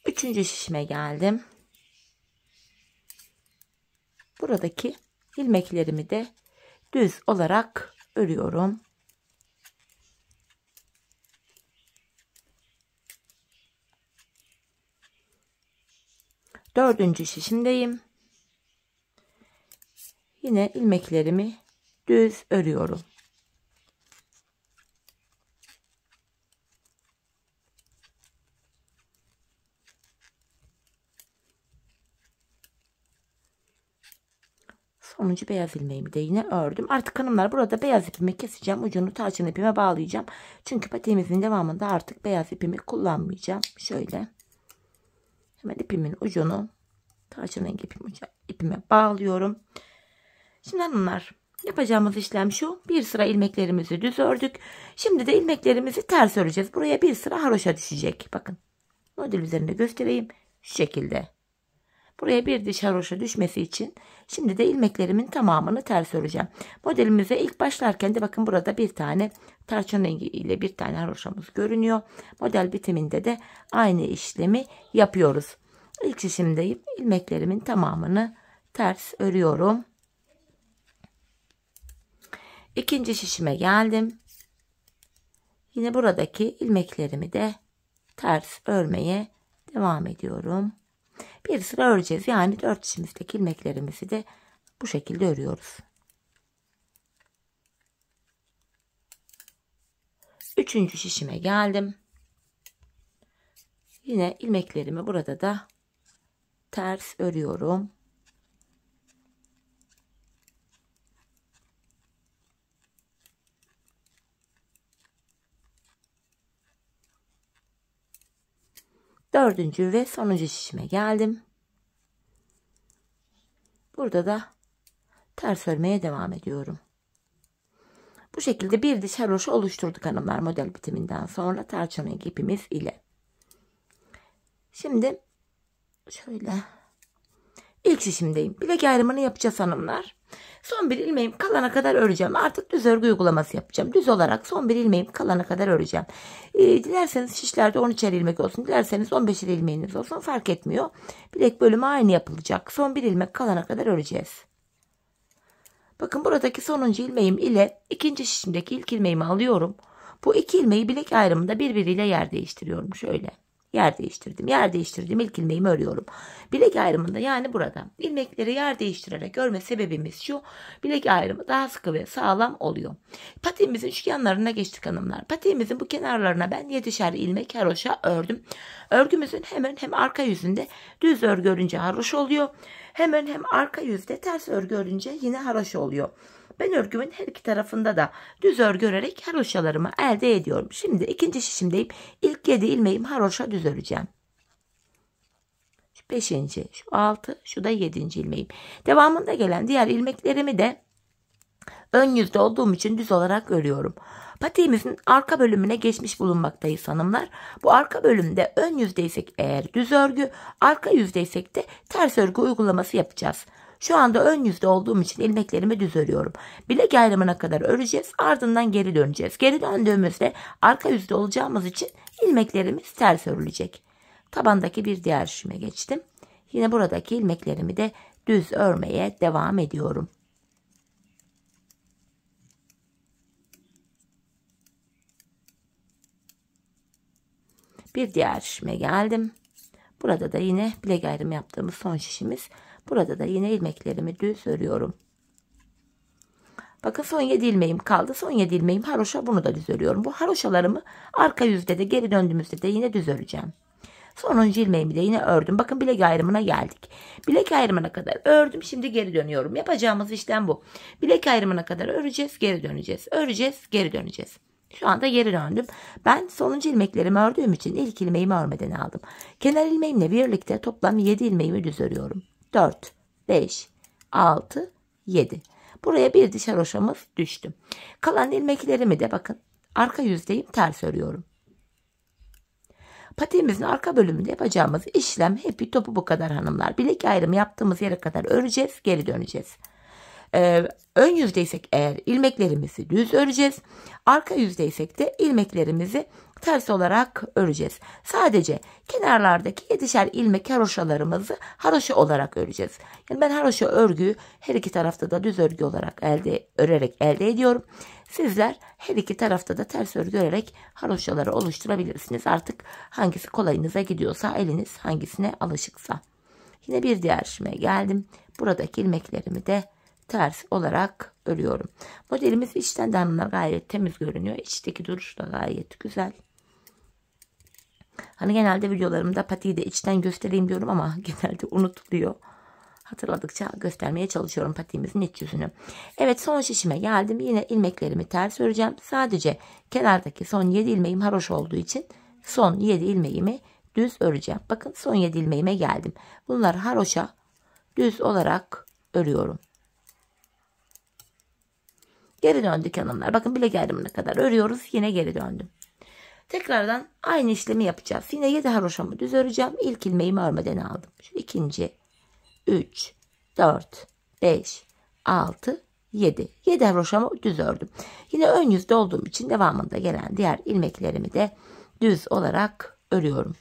Üçüncü şişime geldim. Buradaki ilmeklerimi de düz olarak örüyorum. Dördüncü şişimdeyim. Yine ilmeklerimi düz örüyorum. Sonuncu beyaz ilmeğimi de yine ördüm. Artık hanımlar burada beyaz ipimi keseceğim. Ucunu tavşan ipime bağlayacağım. Çünkü patiğimizin devamında artık beyaz ipimi kullanmayacağım. Şöyle. Hemen ipimin ucunu tavşan rengi ipime bağlıyorum. Şimdi hanımlar, yapacağımız işlem şu: bir sıra ilmeklerimizi düz ördük. Şimdi de ilmeklerimizi ters öreceğiz. Buraya bir sıra haroşa düşecek. Bakın model üzerinde göstereyim. Şu şekilde. Buraya bir diş haroşa düşmesi için şimdi de ilmeklerimin tamamını ters öreceğim. Modelimize ilk başlarken de bakın burada bir tane tarçın rengi ile bir tane haroşamız görünüyor. Model bitiminde de aynı işlemi yapıyoruz. İlk şişimdeyim. İlmeklerimin tamamını ters örüyorum. İkinci şişime geldim. Yine buradaki ilmeklerimi de ters örmeye devam ediyorum. Bir sıra öreceğiz. Yani 4 şişimizdeki ilmeklerimizi de bu şekilde örüyoruz. Üçüncü şişime geldim. Yine ilmeklerimi burada da ters örüyorum. Dördüncü ve sonuncu şişime geldim. Burada da ters örmeye devam ediyorum. Bu şekilde bir diş haroşa oluşturduk hanımlar model bitiminden sonra tarçın rengi ipimiz ile. Şimdi şöyle ilk şişimdeyim. Bilek ayrımını yapacağız hanımlar. Son bir ilmeğim kalana kadar öreceğim. Artık düz örgü uygulaması yapacağım. Düz olarak son bir ilmeğim kalana kadar öreceğim. Dilerseniz şişlerde 13'er ilmek olsun. Dilerseniz 15'er ilmeğiniz olsun. Fark etmiyor. Bilek bölümü aynı yapılacak. Son bir ilmek kalana kadar öreceğiz. Bakın buradaki sonuncu ilmeğim ile ikinci şişimdeki ilk ilmeğimi alıyorum. Bu iki ilmeği bilek ayrımında birbiriyle yer değiştiriyorum. Şöyle. Yer değiştirdim. Yer değiştirdim. İlk ilmeğimi örüyorum. Bilek ayrımında yani burada ilmekleri yer değiştirerek örme sebebimiz şu: bilek ayrımı daha sıkı ve sağlam oluyor. Patiğimizin şu yanlarına geçtik hanımlar. Patiğimizin bu kenarlarına ben 7'şer ilmek haroşa ördüm. Örgümüzün hemen hem arka yüzünde düz örgü örünce haroşa oluyor. Hem ön hem arka yüzde ters örgü örünce yine haroşa oluyor. Ben örgümün her iki tarafında da düz örgü örerek haroşalarımı elde ediyorum. Şimdi ikinci şişimdeyim. İlk 7 ilmeğimi haroşa düz öreceğim. Şu 5. şu 6, şu da 7. ilmeğim. Devamında gelen diğer ilmeklerimi de ön yüzde olduğum için düz olarak örüyorum. Patiğimizin arka bölümüne geçmiş bulunmaktayız hanımlar. Bu arka bölümde ön yüzdeysek eğer düz örgü, arka yüzdeysek de ters örgü uygulaması yapacağız. Şu anda ön yüzde olduğum için ilmeklerimi düz örüyorum. Bilek ayrımına kadar öreceğiz, ardından geri döneceğiz. Geri döndüğümüzde arka yüzde olacağımız için ilmeklerimiz ters örülecek. Tabandaki bir diğer şişime geçtim. Yine buradaki ilmeklerimi de düz örmeye devam ediyorum. Bir diğer şişime geldim. Burada da yine bilek ayrımı yaptığımız son şişimiz. Burada da yine ilmeklerimi düz örüyorum. Bakın son 7 ilmeğim kaldı. Son 7 ilmeğim haroşa, bunu da düz örüyorum. Bu haroşalarımı arka yüzde de geri döndüğümüzde de yine düz öreceğim. Sonuncu ilmeğimi de yine ördüm. Bakın bilek ayrımına geldik. Bilek ayrımına kadar ördüm. Şimdi geri dönüyorum. Yapacağımız işlem bu. Bilek ayrımına kadar öreceğiz, geri döneceğiz. Öreceğiz, geri döneceğiz. Şu anda geri döndüm. Ben sonuncu ilmeklerimi ördüğüm için ilk ilmeğimi örmeden aldım. Kenar ilmeğimle birlikte toplam 7 ilmeğimi düz örüyorum. 4, 5, 6, 7. Buraya bir diş haroşamız düştü. Kalan ilmeklerimi de bakın arka yüzdeyim, ters örüyorum. Patiğimizin arka bölümünde yapacağımız işlem hepi topu bu kadar hanımlar. Bilek ayrımı yaptığımız yere kadar öreceğiz, geri döneceğiz. Ön yüzdeysek eğer ilmeklerimizi düz öreceğiz. Arka yüzdeysek de ilmeklerimizi ters olarak öreceğiz. Sadece kenarlardaki 7'şer ilmek haroşalarımızı haroşa olarak öreceğiz. Yani ben haroşa örgüyü her iki tarafta da düz örgü olarak örerek elde ediyorum. Sizler her iki tarafta da ters örgü örerek haroşaları oluşturabilirsiniz. Artık hangisi kolayınıza gidiyorsa, eliniz hangisine alışıksa. Yine bir diğer şişime geldim. Buradaki ilmeklerimi de ters olarak örüyorum. Modelimiz içten de hanımlar gayet temiz görünüyor. İçteki duruş da gayet güzel. Hani genelde videolarımda patiği de içten göstereyim diyorum ama genelde unutuluyor. Hatırladıkça göstermeye çalışıyorum patiğimizin iç yüzünü. Evet, son şişime geldim. Yine ilmeklerimi ters öreceğim. Sadece kenardaki son 7 ilmeğim haroşa olduğu için son 7 ilmeğimi düz öreceğim. Bakın son 7 ilmeğime geldim. Bunlar haroşa düz olarak örüyorum. Geri döndük hanımlar. Bakın bilek ayrımına kadar örüyoruz. Yine geri döndüm. Tekrardan aynı işlemi yapacağız. Yine 7 haroşamı düz öreceğim. İlk ilmeğimi örmeden aldım. Şu ikinci, 3, 4, 5, 6, 7. 7 haroşamı düz ördüm. Yine ön yüzde olduğum için devamında gelen diğer ilmeklerimi de düz olarak örüyorum.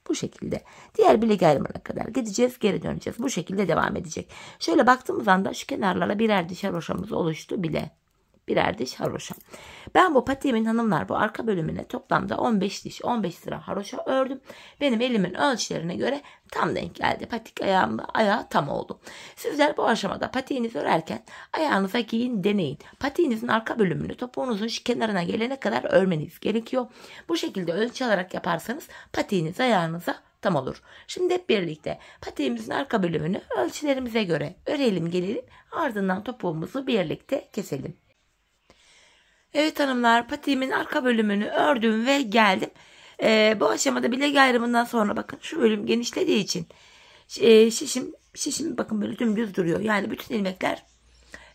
Bu şekilde. Diğer bilek ayrımına kadar gideceğiz, geri döneceğiz. Bu şekilde devam edecek. Şöyle baktığımız anda şu kenarlara birer diş haroşamız oluştu bile. Birer diş haroşa. Ben bu patiğimin hanımlar bu arka bölümüne toplamda 15 diş, 15 sıra haroşa ördüm. Benim elimin ölçülerine göre tam denk geldi. Patik ayağı tam oldu. Sizler bu aşamada patiğinizi örerken ayağınıza giyin, deneyin. Patiğinizin arka bölümünü topuğunuzun şu kenarına gelene kadar örmeniz gerekiyor. Bu şekilde ölçü alarak yaparsanız patiğiniz ayağınıza tam olur. Şimdi hep birlikte patiğimizin arka bölümünü ölçülerimize göre örelim, gelelim. Ardından topuğumuzu birlikte keselim. Evet hanımlar, patiğimin arka bölümünü ördüm ve geldim. Bu aşamada bilek ayrımından sonra bakın şu bölüm genişlediği için şişim bakın böyle dümdüz duruyor. Yani bütün ilmekler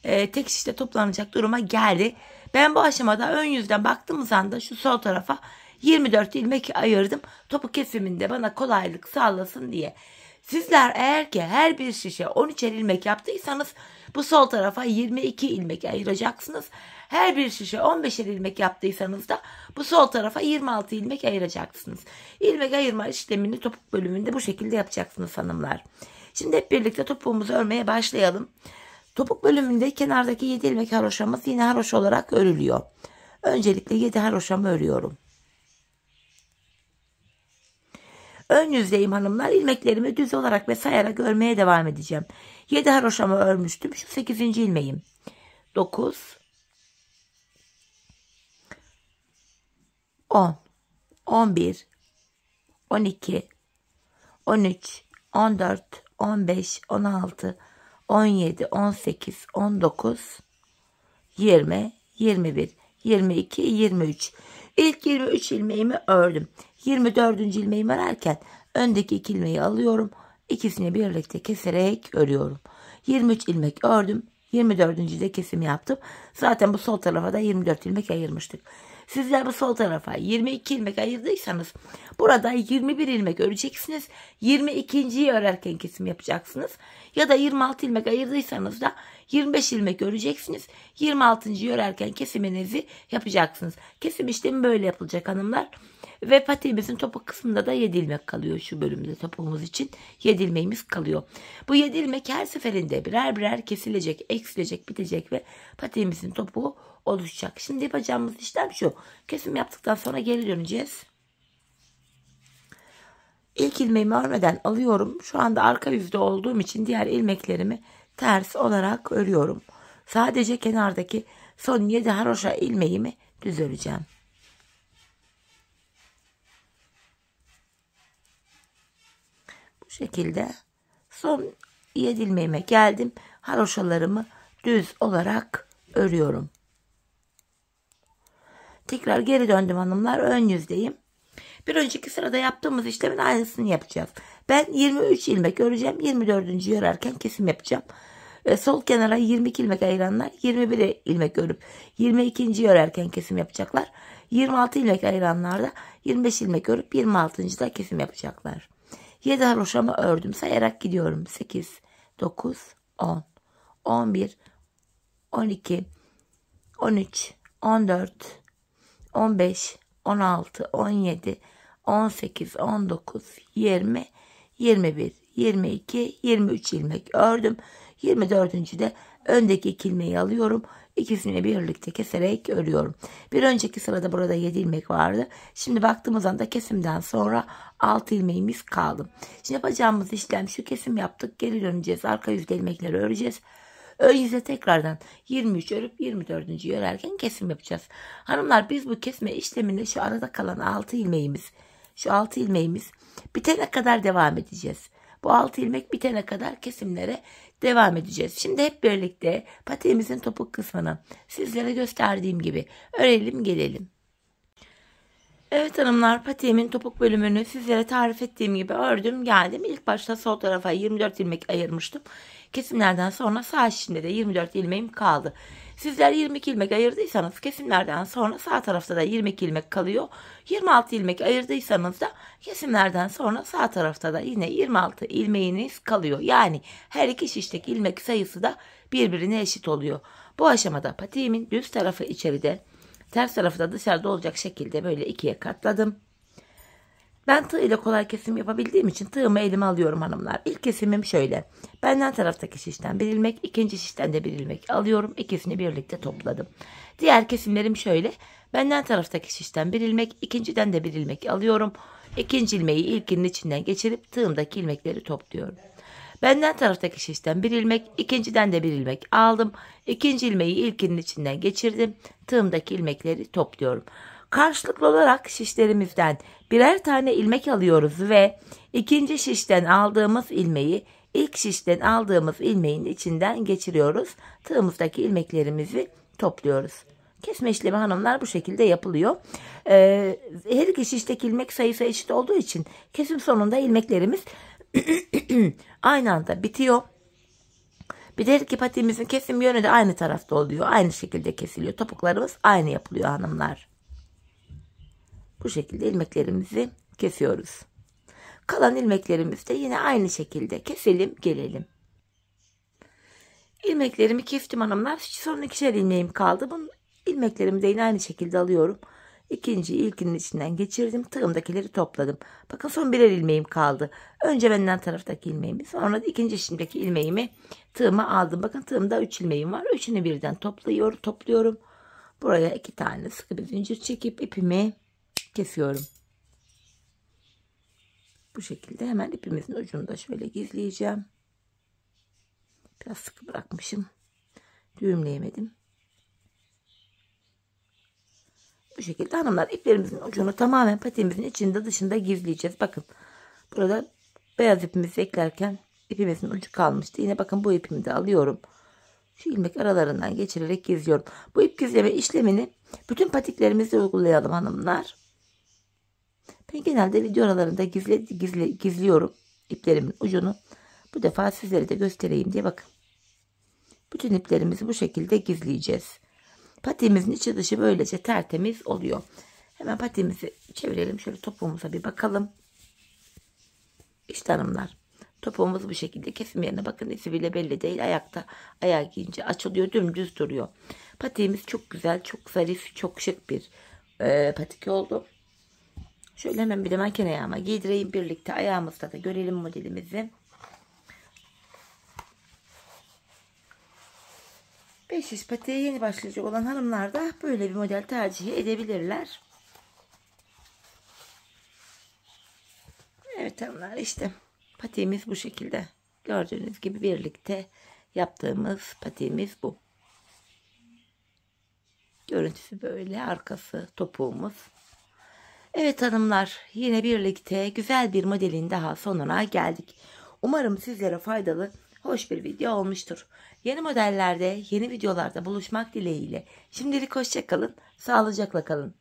tek şişte toplanacak duruma geldi. Ben bu aşamada ön yüzden baktığımız anda şu sol tarafa 24 ilmek ayırdım. Topuk kesiminde bana kolaylık sağlasın diye. Sizler eğer ki her bir şişe 13'er ilmek yaptıysanız bu sol tarafa 22 ilmek ayıracaksınız. Her bir şişe 15'er ilmek yaptıysanız da bu sol tarafa 26 ilmek ayıracaksınız. İlmek ayırma işlemini topuk bölümünde bu şekilde yapacaksınız hanımlar. Şimdi hep birlikte topuğumuzu örmeye başlayalım. Topuk bölümünde kenardaki 7 ilmek haroşamız yine haroşa olarak örülüyor. Öncelikle 7 haroşamı örüyorum. Ön yüzdeyim hanımlar. İlmeklerimi düz olarak ve sayarak örmeye devam edeceğim. 7 haroşamı örmüştüm. Şu 8. ilmeğim. 9, 10, 11, 12, 13, 14, 15, 16, 17, 18, 19, 20, 21, 22, 23. İlk 23 ilmeğimi ördüm. 24. ilmeğimi örerken öndeki 2 ilmeği alıyorum. İkisini birlikte keserek örüyorum. 23 ilmek ördüm. 24. de kesim yaptım. Zaten bu sol tarafa da 24 ilmek ayırmıştık. Sizler bu sol tarafa 22 ilmek ayırdıysanız burada 21 ilmek öreceksiniz. 22.yi örerken kesim yapacaksınız. Ya da 26 ilmek ayırdıysanız da 25 ilmek öreceksiniz. 26.yi örerken kesiminizi yapacaksınız. Kesim işlemi böyle yapılacak hanımlar. Ve patiğimizin topuk kısmında da 7 ilmek kalıyor. Şu bölümde topuğumuz için 7 ilmeğimiz kalıyor. Bu 7 ilmek her seferinde birer birer kesilecek, eksilecek, bitecek ve patiğimizin topuğu oluşacak. Şimdi yapacağımız işlem şu. Kesim yaptıktan sonra geri döneceğiz. İlk ilmeğimi örmeden alıyorum. Şu anda arka yüzde olduğum için diğer ilmeklerimi ters olarak örüyorum. Sadece kenardaki son 7 haroşa ilmeğimi düz öreceğim. Bu şekilde son 7 ilmeğime geldim. Haroşalarımı düz olarak örüyorum. Tekrar geri döndüm hanımlar. Ön yüzdeyim. Bir önceki sırada yaptığımız işlemin aynısını yapacağız. Ben 23 ilmek öreceğim. 24. örerken kesim yapacağım. Sol kenara 22 ilmek ayıranlar 21 ilmek örüp 22. örerken kesim yapacaklar. 26 ilmek ayıranlar da 25 ilmek örüp 26. da kesim yapacaklar. 7 haroşamı ördüm. Sayarak gidiyorum. 8, 9, 10, 11, 12, 13, 14, 15, 16, 17, 18, 19, 20, 21, 22, 23 ilmek ördüm. 24. de öndeki 2 ilmeği alıyorum. İkisini birlikte keserek örüyorum. Bir önceki sırada burada 7 ilmek vardı. Şimdi baktığımız anda kesimden sonra 6 ilmeğimiz kaldı. Şimdi yapacağımız işlem şu: kesim yaptık. Geri döneceğiz. Arka yüzde ilmekleri öreceğiz. Ön yüze tekrardan 23 örüp 24. örerken kesim yapacağız. Hanımlar, biz bu kesme işleminde şu arada kalan 6 ilmeğimiz, şu 6 ilmeğimiz bitene kadar devam edeceğiz. Bu 6 ilmek bitene kadar kesimlere devam edeceğiz. Şimdi hep birlikte patiğimizin topuk kısmını sizlere gösterdiğim gibi örelim gelelim. Evet hanımlar, patiğimin topuk bölümünü sizlere tarif ettiğim gibi ördüm geldim. İlk başta sol tarafa 24 ilmek ayırmıştım. Kesimlerden sonra sağ şişinde de 24 ilmeğim kaldı. Sizler 22 ilmek ayırdıysanız kesimlerden sonra sağ tarafta da 22 ilmek kalıyor. 26 ilmek ayırdıysanız da kesimlerden sonra sağ tarafta da yine 26 ilmeğiniz kalıyor. Yani her iki şişteki ilmek sayısı da birbirine eşit oluyor. Bu aşamada patiğimin düz tarafı içeride, ters tarafı da dışarıda olacak şekilde böyle ikiye katladım. Ben tığ ile kolay kesim yapabildiğim için tığımı elime alıyorum hanımlar. İlk kesimim şöyle. Benden taraftaki şişten bir ilmek, ikinci şişten de bir ilmek alıyorum. İkisini birlikte topladım. Diğer kesimlerim şöyle. Benden taraftaki şişten bir ilmek, ikinciden de bir ilmek alıyorum. İkinci ilmeği ilkinin içinden geçirip tığımdaki ilmekleri topluyorum. Benden taraftaki şişten bir ilmek, ikinciden de bir ilmek aldım. İkinci ilmeği ilkinin içinden geçirdim. Tığımdaki ilmekleri topluyorum. Karşılıklı olarak şişlerimizden birer tane ilmek alıyoruz ve ikinci şişten aldığımız ilmeği ilk şişten aldığımız ilmeğin içinden geçiriyoruz. Tığımızdaki ilmeklerimizi topluyoruz. Kesme işlemi hanımlar bu şekilde yapılıyor. Her iki şişteki ilmek sayısı eşit olduğu için kesim sonunda ilmeklerimiz aynı anda bitiyor. Bir de her iki patiğimizin kesim yönü de aynı tarafta oluyor. Aynı şekilde kesiliyor. Topuklarımız aynı yapılıyor hanımlar. Bu şekilde ilmeklerimizi kesiyoruz. Kalan ilmeklerimizi de yine aynı şekilde keselim gelelim. İlmeklerimi kestim hanımlar. Son ikişer ilmeğim kaldı. Bunun ilmeklerimi de yine aynı şekilde alıyorum. İkinci ilkinin içinden geçirdim. Tığımdakileri topladım. Bakın son birer ilmeğim kaldı. Önce benden taraftaki ilmeğimi, sonra da ikinci şimdiki ilmeğimi tığıma aldım. Bakın tığımda 3 ilmeğim var. Üçünü birden topluyorum. Buraya 2 tane sıkı bir zincir çekip ipimi kesiyorum. Bu şekilde hemen ipimizin ucunu da şöyle gizleyeceğim. Biraz sıkı bırakmışım. Düğümleyemedim. Bu şekilde hanımlar, iplerimizin ucunu tamamen patiğimizin içinde dışında gizleyeceğiz. Bakın burada beyaz ipimizi eklerken ipimizin ucu kalmıştı. Yine bakın bu ipimi de alıyorum. Şu ilmek aralarından geçirerek gizliyorum. Bu ip gizleme işlemini bütün patiklerimizde uygulayalım hanımlar. Ben genelde video aralarında gizliyorum iplerimin ucunu. Bu defa sizlere de göstereyim diye bakın. Bütün iplerimizi bu şekilde gizleyeceğiz. Patiğimizin içi dışı böylece tertemiz oluyor. Hemen patiğimizi çevirelim. Şöyle topuğumuza bir bakalım. İşte hanımlar. Topuğumuz bu şekilde. Kesim yerine bakın, izi bile belli değil. Ayakta ayak giyince açılıyor. Dümdüz duruyor. Patiğimiz çok güzel, çok zarif, çok şık bir patik oldu. Şöyle hemen bir de manken ayağıma giydireyim. Birlikte ayağımızda da görelim modelimizi. 5 şiş patiğe yeni başlayacak olan hanımlar da böyle bir model tercih edebilirler. Evet hanımlar, işte patiğimiz bu şekilde. Gördüğünüz gibi birlikte yaptığımız patiğimiz bu. Görüntüsü böyle, arkası topuğumuz. Evet hanımlar, yine birlikte güzel bir modelin daha sonuna geldik. Umarım sizlere faydalı, hoş bir video olmuştur. Yeni modellerde, yeni videolarda buluşmak dileğiyle. Şimdilik hoşça kalın, sağlıcakla kalın.